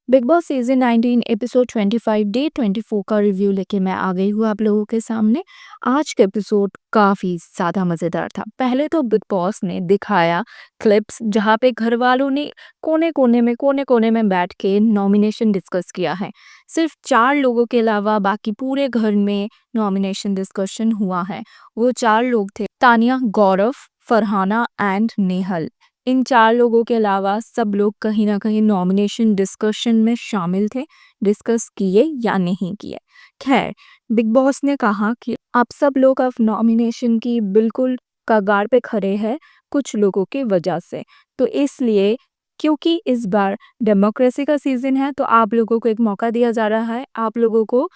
Big boss season 19 episode 25 day 24 का review लेके मैं आ गई हूँ आप लोगों के सामने। आज का एपिसोड काफ़ी ज़्यादा मज़ेदार था। पहले तो बिग बॉस ने दिखाया क्लिप्स जहाँ पे घर वालों ने कोने कोने में बैठ के नॉमिनेशन डिस्कस किया है। सिर्फ 4 लोगों के अलावा बाकी पूरे घर में नॉमिनेशन डिस्कशन हुआ है। वो 4 लोग थे तानिया, गौरव, फरहाना एंड नेहल। इन 4 लोगों के अलावा सब लोग कहीं न कहीं नॉमिनेशन डिस्कशन में शामिल थे, डिस्कस किए या नहीं किए। ख़ैर, बिग बॉस ने कहा कि आप सब लोग अब नॉमिनेशन की बिल्कुल कगार पे खड़े हैं, कुछ लोगों की वजह से। तो इसलिए क्योंकि इस बार डेमोक्रेसी का सीज़न है, तो आप लोगों को एक मौका दिया जा रहा है। आप लोगों को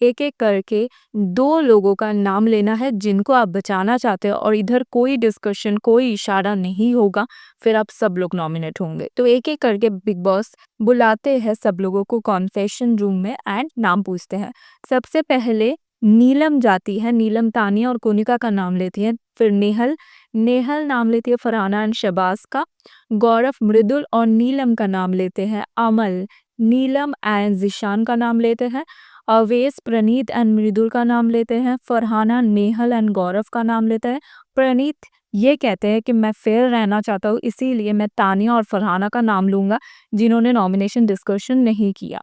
एक-एक करके 2 लोगों का नाम लेना है जिनको आप बचाना चाहते हो और इधर कोई डिस्कशन, कोई इशारा नहीं होगा, फिर आप सब लोग नॉमिनेट होंगे। तो एक-एक करके बिग बॉस बुलाते हैं सब लोगों को कॉन्फेशन रूम में एंड नाम पूछते हैं। सबसे पहले नीलम जाती है, नीलम तानिया और कोनिका का नाम लेती है। फिर नेहल, नेहल नाम लेती है फरहाना एंड शबाज़ का। गौरव, मृदुल और नीलम का नाम लेते हैं। अमल, नीलम एंड ज़ीशान का नाम लेते हैं। अवेश, प्रणीत एंड मृदुल का नाम लेते हैं। फरहाना, नेहल एंड गौरव का नाम लेते हैं। प्रणीत ये कहते हैं कि मैं फेयर रहना चाहता हूँ, इसीलिए मैं तानिया और फरहाना का नाम लूँगा, जिन्होंने नॉमिनेशन डिस्कशन नहीं किया।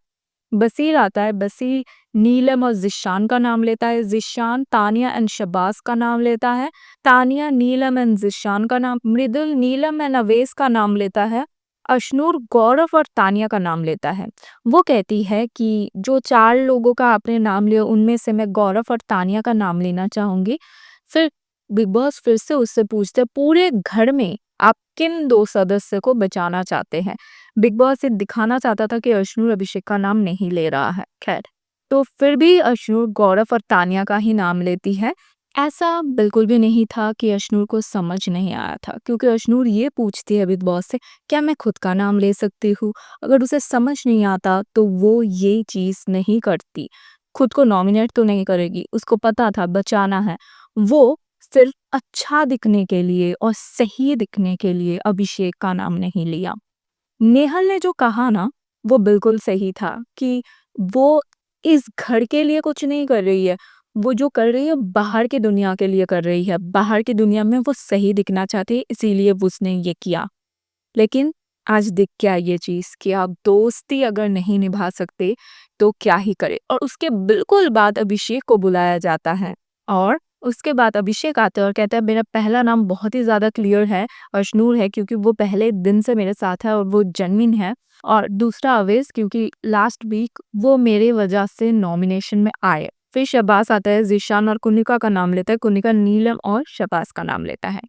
बसीर आता है, बसीर नीलम और ज़िशान का नाम लेता है। ज़िशान तानिया एंड शबाज़ का नाम लेता है। तानिया, नीलम एंड ज़िशान का नाम, मृदुल नीलम एंड अवेश का नाम लेता है। अशनूर गौरव और तानिया का नाम लेता है। वो कहती है कि जो 4 लोगों का आपने नाम लिया, उनमें से मैं गौरव और तानिया का नाम लेना चाहूँगी। फिर बिग बॉस फिर से उससे पूछते हैं, पूरे घर में आप किन 2 सदस्य को बचाना चाहते हैं? बिग बॉस ये दिखाना चाहता था कि अशनूर अभिषेक का नाम नहीं ले रहा है। खैर, तो फिर भी अशनूर गौरव और तानिया का ही नाम लेती है। ऐसा बिल्कुल भी नहीं था कि अशनूर को समझ नहीं आया था, क्योंकि अशनूर ये पूछती है बिग बॉस से, क्या मैं खुद का नाम ले सकती हूँ? अगर उसे समझ नहीं आता तो वो ये चीज़ नहीं करती। खुद को नॉमिनेट तो नहीं करेगी, उसको पता था बचाना है। वो सिर्फ अच्छा दिखने के लिए और सही दिखने के लिए अभिषेक का नाम नहीं लिया। नेहल ने जो कहा ना, वो बिल्कुल सही था कि वो इस घर के लिए कुछ नहीं कर रही है। वो जो कर रही है बाहर की दुनिया के लिए कर रही है। बाहर की दुनिया में वो सही दिखना चाहती है, इसीलिए वो उसने ये किया। लेकिन आज दिख क्या ये चीज़ कि आप दोस्ती अगर नहीं निभा सकते तो क्या ही करें। और उसके बिल्कुल बाद अभिषेक को बुलाया जाता है और उसके बाद अभिषेक आता है और कहता है मेरा पहला नाम बहुत ही ज़्यादा क्लियर है, अशनूर है, क्योंकि वो पहले दिन से मेरे साथ है और वो जेन्युइन है। और दूसरा अवेश, क्योंकि लास्ट वीक वो मेरे वजह से नॉमिनेशन में आए। फिर शबाज़ आता है, ज़ीशान और कुनिका का नाम लेता है, कुनिका नीलम और शबाज़ का नाम लेता है।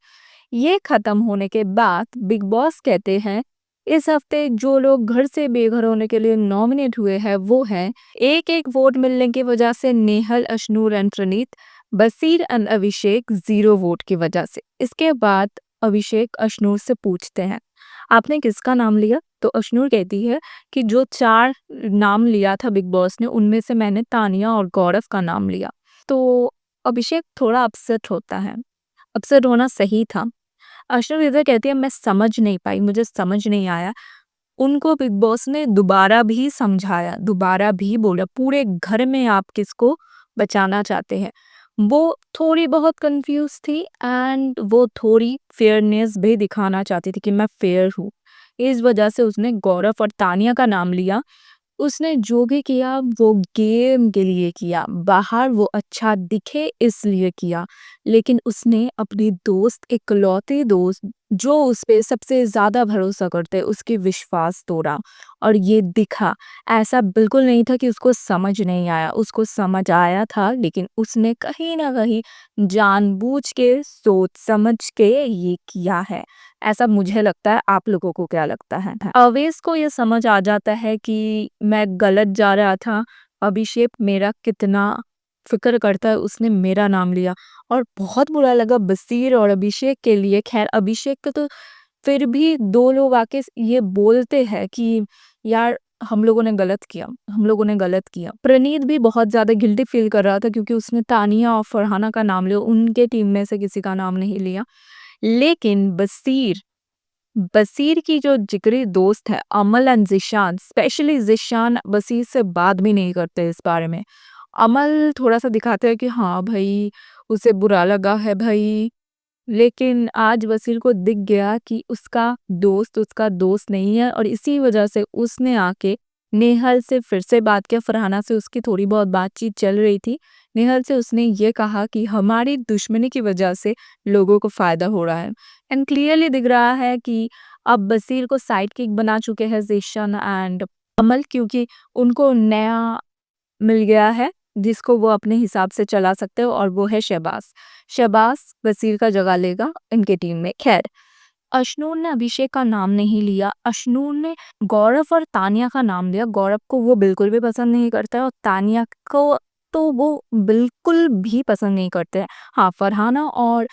ये खत्म होने के बाद बिग बॉस कहते हैं इस हफ्ते जो लोग घर से बेघर होने के लिए नॉमिनेट हुए हैं वो हैं एक एक वोट मिलने की वजह से Nehal, Ashnoor and Praneet, Basir and Abhishek 0 vote की वजह से। इसके बाद अभिषेक अशनूर से पूछते हैं आपने किसका नाम लिया? तो अशनूर कहती है कि जो 4 नाम लिया था बिग बॉस ने, उनमें से मैंने तानिया और गौरव का नाम लिया। तो अभिषेक थोड़ा अपसेट होता है। अपसेट होना सही था। अशरफ इधर कहती है मैं समझ नहीं पाई, मुझे समझ नहीं आया। उनको बिग बॉस ने दोबारा भी समझाया, दोबारा भी बोला पूरे घर में आप किसको बचाना चाहते हैं। वो थोड़ी बहुत कंफ्यूज थी एंड वो थोड़ी फेयरनेस भी दिखाना चाहती थी कि मैं फेयर हूँ। इस वजह से उसने गौरव और तानिया का नाम लिया। उसने जो भी किया वो गेम के लिए किया, बाहर वो अच्छा दिखे इसलिए किया, लेकिन उसने अपनी दोस्त, इकलौती दोस्त जो उस पे सबसे ज़्यादा भरोसा करते उसके विश्वास तोड़ा और ये दिखा। ऐसा बिल्कुल नहीं था कि उसको समझ नहीं आया, उसको समझ आया था, लेकिन उसने कहीं न कहीं जानबूझ के, सोच समझ के ये किया है। ऐसा मुझे लगता है, आप लोगों को क्या लगता है? अवेश को ये समझ आ जाता है कि मैं गलत जा रहा था, अभिषेक मेरा कितना फ़िक्र करता है, उसने मेरा नाम लिया और बहुत बुरा लगा बसीर और अभिषेक के लिए। ख़ैर अभिषेक को तो फिर भी 2 लोग आके ये बोलते हैं कि यार हम लोगों ने गलत किया, हम लोगों ने गलत किया। प्रणीत भी बहुत ज़्यादा गिल्टी फ़ील कर रहा था क्योंकि उसने तानिया और फरहाना का नाम लिया, उनके टीम में से किसी का नाम नहीं लिया। लेकिन बसीर बसीर की जो जिगरी दोस्त है अमल एंड ज़ीशान, स्पेशली ज़ीशान बसीर से बात भी नहीं करते इस बारे में। अमल थोड़ा-सा दिखाता है कि हाँ भई, उसे बुरा लगा है भई, लेकिन आज बसीर को दिख गया कि उसका दोस्त नहीं है और इसी वजह से उसने आके नेहल से फिर से बात किया। फरहाना से उसकी थोड़ी बहुत बातचीत चल रही थी। नेहल से उसने ये कहा कि हमारी दुश्मनी की वजह से लोगों को फ़ायदा हो रहा है। एंड क्लियरली दिख रहा है कि अब बसीर को साइड किक बना चुके हैं ज़ीशान एंड अमल, क्योंकि उनको नया मिल गया है जिसको वो अपने हिसाब से चला सकते हो, और वो है शहबाज। शहबाज वसीर का जगह लेगा इनके टीम में। खैर, अशनूर ने अभिषेक का नाम नहीं लिया, अशनूर ने गौरव और तानिया का नाम लिया। गौरव को वो बिल्कुल भी पसंद नहीं करता है और तानिया को तो वो बिल्कुल भी पसंद नहीं करते हैं। हाँ, फरहाना और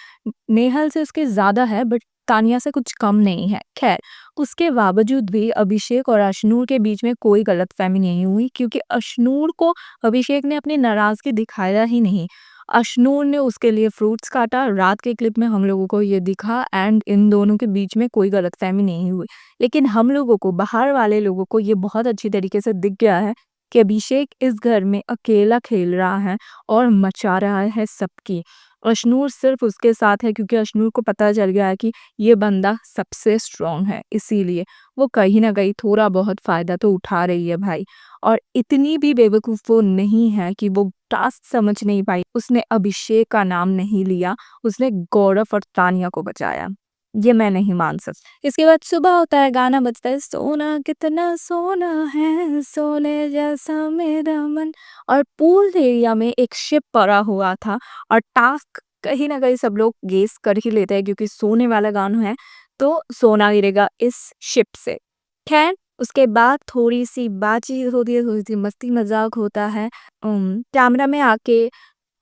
नेहल से उसके ज़्यादा है, बट तानिया से कुछ कम नहीं है। खैर, उसके बावजूद भी अभिषेक और अशनूर के बीच में कोई गलतफहमी नहीं हुई, क्योंकि अशनूर को अभिषेक ने अपनी नाराज़गी दिखाया ही नहीं। अशनूर ने उसके लिए फ्रूट्स काटा। रात के क्लिप में हम लोगों को ये दिखा एंड इन दोनों के बीच में कोई गलतफहमी नहीं हुई। लेकिन हम लोगों को, बाहर वाले लोगों को ये बहुत अच्छी तरीके से दिख गया है कि अभिषेक इस घर में अकेला खेल रहा है और मचा रहा है सबकी। अशनूर सिर्फ उसके साथ है क्योंकि अशनूर को पता चल गया है कि ये बंदा सबसे स्ट्रॉन्ग है, इसीलिए वो कहीं ना कहीं थोड़ा बहुत फायदा तो उठा रही है भाई। और इतनी भी बेवकूफ़ वो नहीं है कि वो टास्क समझ नहीं पाई। उसने अभिषेक का नाम नहीं लिया, उसने गौरव और तानिया को बचाया। ये मैं नहीं मान सकती। इसके बाद सुबह होता है, गाना बजता है, सोना कितना सोना है, सोने जैसा मेरा मन। और पूल एरिया में एक शिप पड़ा हुआ था और टास्क कहीं ना कहीं सब लोग गेस कर ही लेते हैं, क्योंकि सोने वाला गाना है तो सोना गिरेगा इस शिप से। खैर, उसके बाद थोड़ी-सी बातचीत होती है, थोड़ी-सी मस्ती-मज़ाक होता है। कैमरा में आके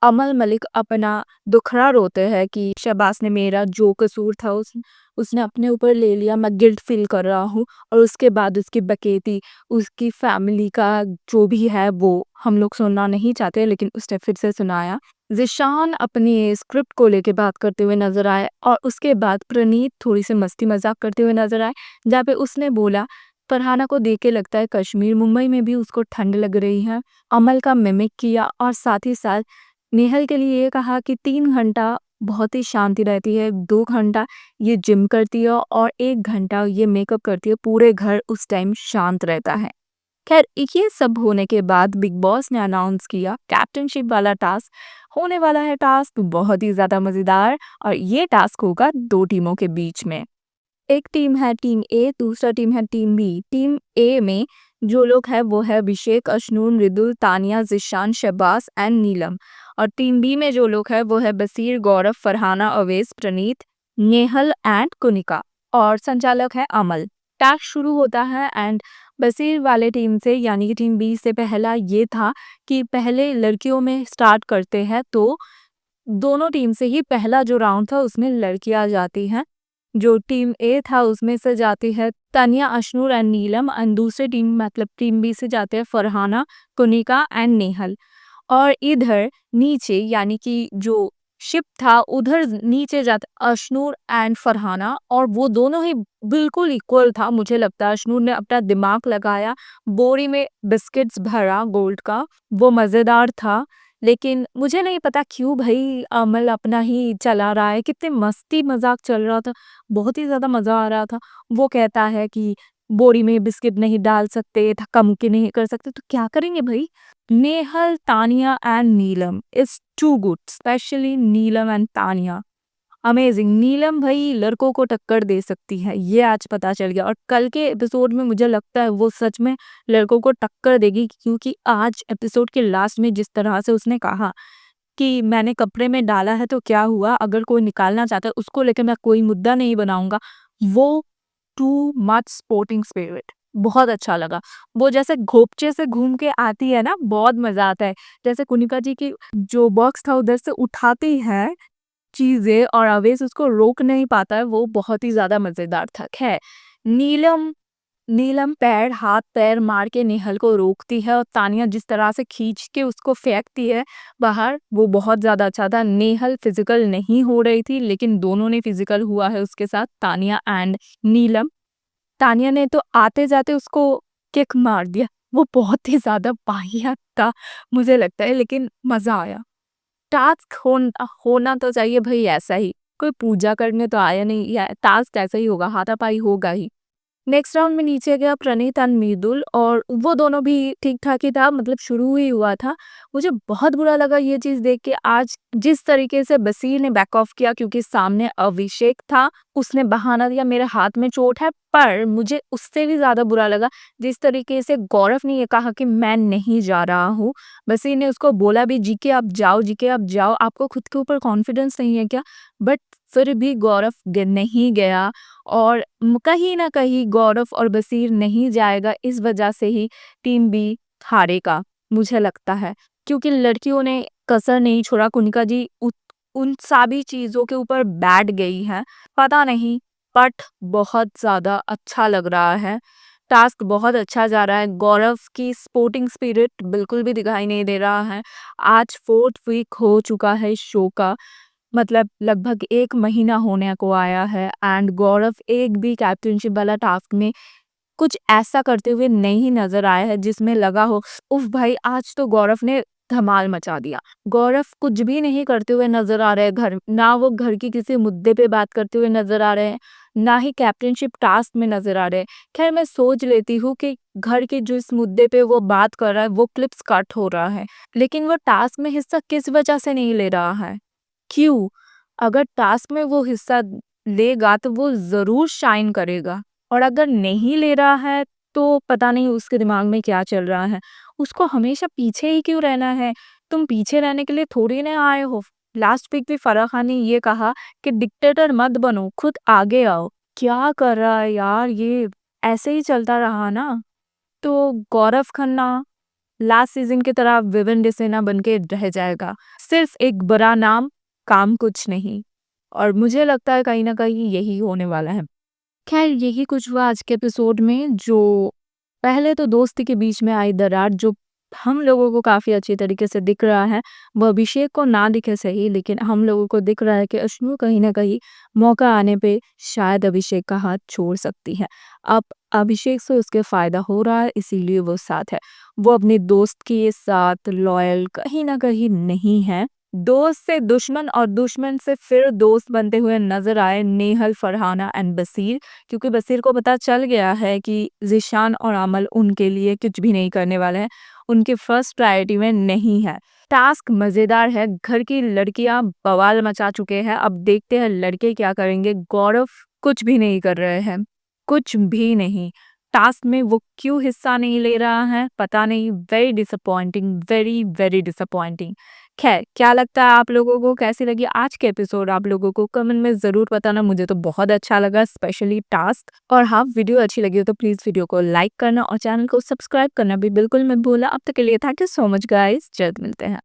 अमल मलिक अपना दुखड़ा रोते हैं कि शहबाज ने मेरा जो कसूर था उसने अपने ऊपर ले लिया, मैं गिल्ट फ़ील कर रहा हूँ। और उसके बाद उसकी बकेती, उसकी फैमिली का जो भी है वो हम लोग सुनना नहीं चाहते, लेकिन उसने फिर से सुनाया। ज़ीशान अपनी स्क्रिप्ट को लेके बात करते हुए नज़र आए और उसके बाद प्रणीत थोड़ी-सी मस्ती-मज़ाक करते हुए नज़र आए, जहाँ पे उसने बोला, फरहाना को देख के लगता है कश्मीर, मुंबई में भी उसको ठंड लग रही है। अमल का मिमिक किया और साथ ही साथ नेहल के लिए ये कहा कि 3 घंटा बहुत ही शांति रहती है, 2 घंटा ये जिम करती है और 1 घंटा ये मेकअप करती है, पूरे घर उस टाइम शांत रहता है। खैर, ये सब होने के बाद बिग बॉस ने अनाउंस किया कैप्टनशिप वाला टास्क होने वाला है। टास्क बहुत ही ज़्यादा मज़ेदार, और ये टास्क होगा 2 टीमों के बीच में। एक टीम है टीम ए, दूसरा टीम है टीम बी। टीम ए में जो लोग हैं वो है अभिषेक, अशनूर, मृदुल, तानिया, ज़ीशान, शहबाज एंड नीलम। और टीम बी में जो लोग हैं वो है बसीर, गौरव, फरहाना, अवेश, प्रणीत, नेहल एंड कुनिका। और संचालक है अमल। टास्क शुरू होता है एंड बसीर वाले टीम से, यानी कि टीम बी से, पहला ये था कि पहले लड़कियों में स्टार्ट करते हैं, तो दोनों टीम से ही पहला जो राउंड था उसमें लड़कियां जाती हैं। जो टीम ए था उसमें से जाती है Tania, Ashnoor and Neelam, and दूसरे टीम मतलब टीम बी से जाते हैं फरहाना, कुनिका एंड नेहल। और इधर नीचे, यानी कि जो शिप था उधर नीचे जाते अशनूर एंड फरहाना, और वो दोनों ही बिल्कुल इक्वल था। मुझे लगता है अशनूर ने अपना दिमाग लगाया, बोरी में बिस्किट्स भरा गोल्ड का, वो मज़ेदार था। लेकिन मुझे नहीं पता क्यों भाई अमल अपना ही चला रहा है, कितने मस्ती मजाक चल रहा था, बहुत ही ज़्यादा मज़ा आ रहा था। वो कहता है कि बोरी में बिस्किट नहीं डाल सकते, धक्का मुक्की नहीं कर सकते, तो क्या करेंगे भाई। Nehal, Tania and Neelam is too good, specially Neelam and Tania, amazing. Neelam भाई लड़कों को टक्कर दे सकती है, ये आज पता चल गया। और कल के एपिसोड में मुझे लगता है वो सच में लड़कों को टक्कर देगी, क्योंकि आज एपिसोड के लास्ट में जिस तरह से उसने कहा कि मैंने कपड़े में डाला है तो क्या हुआ, अगर कोई निकालना चाहता है उसको लेकर मैं कोई मुद्दा नहीं बनाऊंगा, वो टू मच स्पोर्टिंग स्पिरिट, बहुत अच्छा लगा। वो जैसे घोपचे से घूम के आती है ना, बहुत मजा आता है। जैसे कुनिका जी की जो बॉक्स था उधर से उठाती है चीजें और अवेश उसको रोक नहीं पाता है, वो बहुत ही ज्यादा मजेदार था। खैर, नीलम नीलम हाथ पैर मार के नेहल को रोकती है और तानिया जिस तरह से खींच के उसको फेंकती है बाहर, वो बहुत ज़्यादा अच्छा था। नेहल फिजिकल नहीं हो रही थी, लेकिन दोनों ने फिजिकल हुआ है उसके साथ, तानिया एंड नीलम। तानिया ने तो आते-जाते उसको किक मार दिया। वो बहुत ही ज़्यादा वाहियात था मुझे लगता है, लेकिन मज़ा आया। टास्क होना तो चाहिए भई ऐसा ही। कोई पूजा करने तो आया नहीं, या टास्क ऐसा ही होगा, हाथापाई होगा ही। नेक्स्ट राउंड में नीचे गया प्रणीत एंड मृदुल, और वो दोनों भी ठीक-ठाक ही था, मतलब शुरू ही हुआ था। मुझे बहुत बुरा लगा ये चीज़ देख के आज जिस तरीके से बसीर ने बैक ऑफ किया, क्योंकि सामने अभिषेक था, उसने बहाना दिया मेरे हाथ में चोट है, पर मुझे उससे भी ज़्यादा बुरा लगा जिस तरीके से गौरव ने ये कहा कि मैं नहीं जा रहा हूँ। बसीर ने उसको बोला भी, जी के आप जाओ, जी के आप जाओ, आपको खुद के ऊपर कॉन्फिडेंस नहीं है क्या? बट फिर भी गौरव नहीं गया, और कहीं न कहीं गौरव और बसीर नहीं जाएगा, इस वजह से ही टीम बी हारेगा, मुझे लगता है। क्योंकि लड़कियों ने कसर नहीं छोड़ा, कुनिका जी उन सभी चीज़ों के ऊपर बैठ गई हैं। पता नहीं, बट बहुत ज़्यादा अच्छा लग रहा है। टास्क बहुत अच्छा जा रहा है। गौरव की स्पोर्टिंग स्पिरिट बिल्कुल भी दिखाई नहीं दे रहा है। आज 4th वीक हो चुका है इस शो का। मतलब लगभग 1 महीना होने को आया है, एंड गौरव एक भी कैप्टनशिप वाला टास्क में कुछ ऐसा करते हुए नहीं नज़र आया है जिसमें लगा हो, उफ़ भाई आज तो गौरव ने धमाल मचा दिया। गौरव कुछ भी नहीं करते हुए नज़र आ रहे हैं घर, ना वो घर की किसी मुद्दे पे बात करते हुए नज़र आ रहे हैं, ना ही कैप्टनशिप टास्क में नज़र आ रहे हैं। ख़ैर मैं सोच लेती हूँ कि घर के जिस मुद्दे पे वो बात कर रहा है वो क्लिप्स कट हो रहा है, लेकिन वो टास्क में हिस्सा किस वजह से नहीं ले रहा है? क्यों? अगर टास्क में वो हिस्सा लेगा तो वो ज़रूर शाइन करेगा, और अगर नहीं ले रहा है तो पता नहीं उसके दिमाग में क्या चल रहा है। उसको हमेशा पीछे ही क्यों रहना है? तुम पीछे रहने के लिए थोड़ी ना आए हो। लास्ट वीक भी फराह खान ने ये कहा कि डिक्टेटर मत बनो, खुद आगे आओ। क्या कर रहा है यार ये? ऐसे ही चलता रहा ना तो गौरव खन्ना लास्ट सीजन की तरह विवेन डिसेना बन के रह जाएगा। सिर्फ एक बड़ा नाम, काम कुछ नहीं। और मुझे लगता है कहीं न कहीं यही होने वाला है। खैर यही कुछ हुआ आज के एपिसोड में, जो पहले तो दोस्ती के बीच में आई दरार जो हम लोगों को काफ़ी अच्छी तरीके से दिख रहा है, वो अभिषेक को ना दिखे सही, लेकिन हम लोगों को दिख रहा है कि अश्नु कहीं न कहीं मौका आने पे शायद अभिषेक का हाथ छोड़ सकती है। अब अभिषेक से उसके फ़ायदा हो रहा है, इसीलिए वो साथ है। वो अपने दोस्त के साथ लॉयल कहीं न कहीं नहीं है। दोस्त से दुश्मन और दुश्मन से फिर दोस्त बनते हुए नज़र आए नेहल, फरहाना एंड बसीर, क्योंकि बसीर को पता चल गया है कि ज़ीशान और अमल उनके लिए कुछ भी नहीं करने वाले हैं, उनकी फर्स्ट प्रायोरिटी में नहीं है। टास्क मज़ेदार है, घर की लड़कियां बवाल मचा चुके हैं, अब देखते हैं लड़के क्या करेंगे। गौरव कुछ भी नहीं कर रहे हैं, कुछ भी नहीं। टास्क में वो क्यों हिस्सा नहीं ले रहा है पता नहीं। Very disappointing, very very disappointing. खैर क्या लगता है आप लोगों को, कैसी लगी आज के एपिसोड आप लोगों को कमेंट में ज़रूर बताना। मुझे तो बहुत अच्छा लगा, स्पेशली टास्क। और हाँ, वीडियो अच्छी लगी हो तो प्लीज़ वीडियो को लाइक करना और चैनल को सब्सक्राइब करना भी बिल्कुल मत भूलना। अब तक के लिए thank you so much guys, जल्द मिलते हैं।